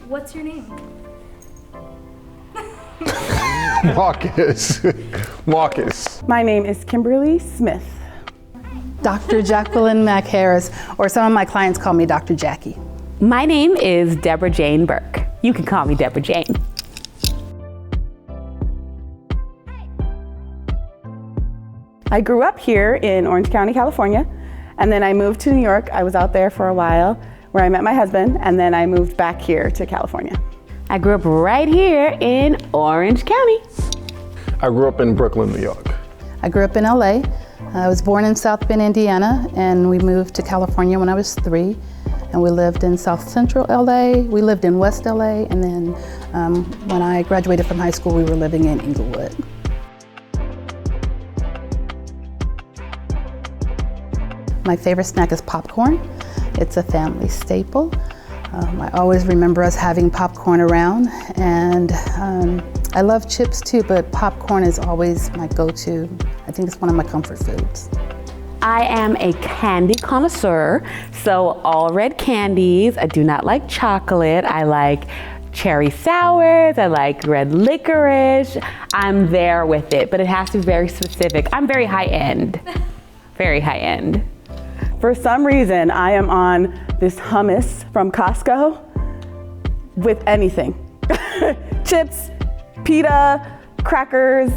What's your name? Marcus. Marcus. My name is Kimberly Smith. Dr. Jacqueline McHarris, or some of my clients call me Dr. Jackie. My name is Deborah Jane Burke. You can call me Deborah Jane. I grew up here in Orange County, California, and then I moved to New York. I was out there for a while where I met my husband, and then I moved back here to California. I grew up right here in Orange County. I grew up in Brooklyn, New York. I grew up in LA. I was born in South Bend, Indiana, and we moved to California when I was 3. And we lived in South Central LA, we lived in West LA, and then when I graduated from high school, we were living in Inglewood. My favorite snack is popcorn. It's a family staple. I always remember us having popcorn around, and I love chips too, but popcorn is always my go-to. I think it's one of my comfort foods. I am a candy connoisseur, so all red candies. I do not like chocolate. I like cherry sours. I like red licorice. I'm there with it, but it has to be very specific. I'm very high end, very high end. For some reason, I am on this hummus from Costco with anything. Chips, pita, crackers,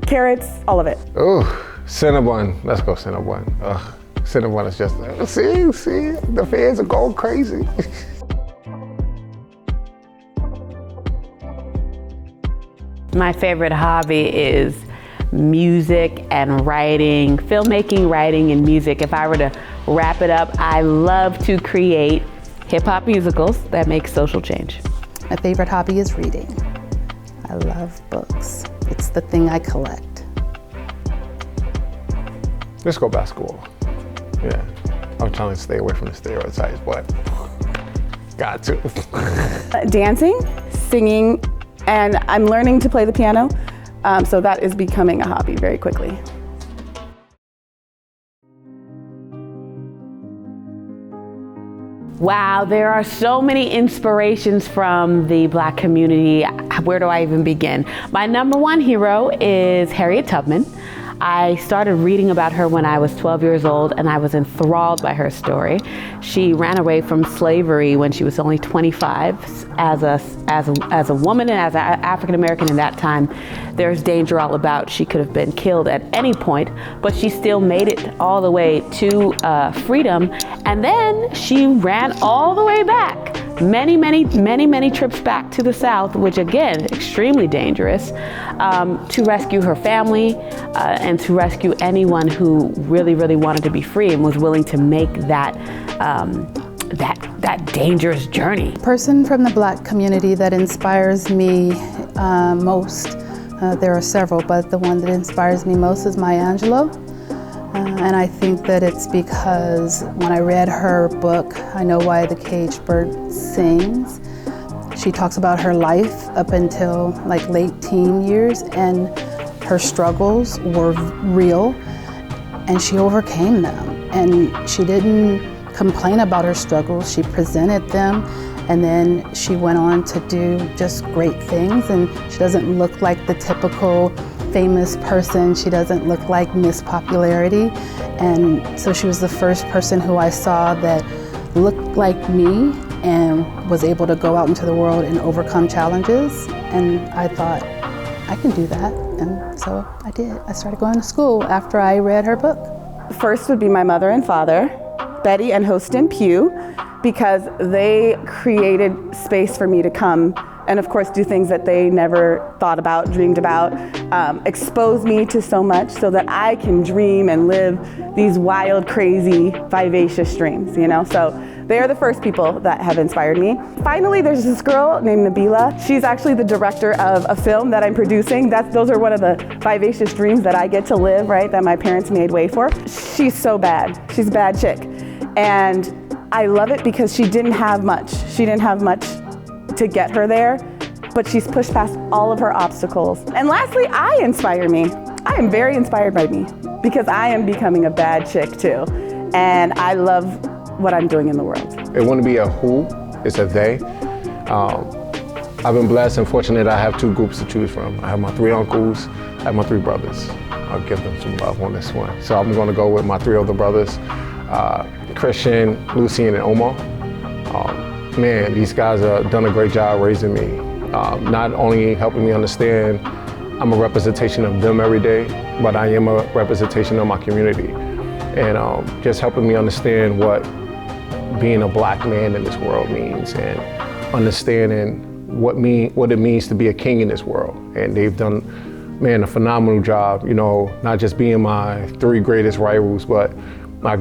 carrots, all of it. Oh, Cinnabon. Let's go Cinnabon. Ugh, Cinnabon is just, see, the fans are going crazy. My favorite hobby is music and writing, filmmaking, writing, and music. If I were to wrap it up, I love to create hip-hop musicals that make social change. My favorite hobby is reading. I love books. It's the thing I collect. Let's go basketball. Yeah, I'm trying to stay away from the stereotypes, but got to. Dancing, singing, and I'm learning to play the piano, so that is becoming a hobby very quickly. Wow, there are so many inspirations from the Black community. Where do I even begin? My number one hero is Harriet Tubman. I started reading about her when I was 12 years old, and I was enthralled by her story. She ran away from slavery when she was only 25. As a woman and as an African American in that time, there's danger all about. She could have been killed at any point, but she still made it all the way to freedom. And then she ran all the way back, many trips back to the South, which again, extremely dangerous, to rescue her family and to rescue anyone who really wanted to be free and was willing to make that dangerous journey. Person from the Black community that inspires me most, there are several, but the one that inspires me most is Maya Angelou. And I think that it's because when I read her book, I Know Why the Caged Bird Sings, she talks about her life up until like late teen years, and her struggles were real, and she overcame them. And she didn't complain about her struggles, she presented them, and then she went on to do just great things. And she doesn't look like the typical famous person. She doesn't look like Miss Popularity. And so she was the first person who I saw that looked like me and was able to go out into the world and overcome challenges. And I thought, I can do that. And so I did. I started going to school after I read her book. First would be my mother and father, Betty and Hostin Pugh, because they created space for me to come and of course do things that they never thought about, dreamed about, expose me to so much so that I can dream and live these wild, crazy, vivacious dreams, you know? So they are the first people that have inspired me. Finally, there's this girl named Nabila. She's actually the director of a film that I'm producing. Those are one of the vivacious dreams that I get to live, right, that my parents made way for. She's so bad. She's a bad chick. And I love it because she didn't have much. She didn't have much to get her there, but she's pushed past all of her obstacles. And lastly, I inspire me. I am very inspired by me because I am becoming a bad chick too. And I love what I'm doing in the world. It wouldn't be a who, it's a they. I've been blessed and fortunate I have two groups to choose from. I have my 3 uncles, I have my 3 brothers. I'll give them some love on this one. So I'm gonna go with my 3 older brothers, Christian, Lucien, and Omar. Man, these guys have done a great job raising me. Not only helping me understand I'm a representation of them every day, but I am a representation of my community. And just helping me understand what being a black man in this world means, and understanding what it means to be a king in this world. And they've done, man, a phenomenal job, you know, not just being my 3 greatest rivals, but my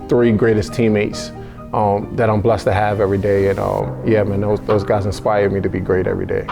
3 greatest teammates that I'm blessed to have every day. And yeah, man, those guys inspire me to be great every day.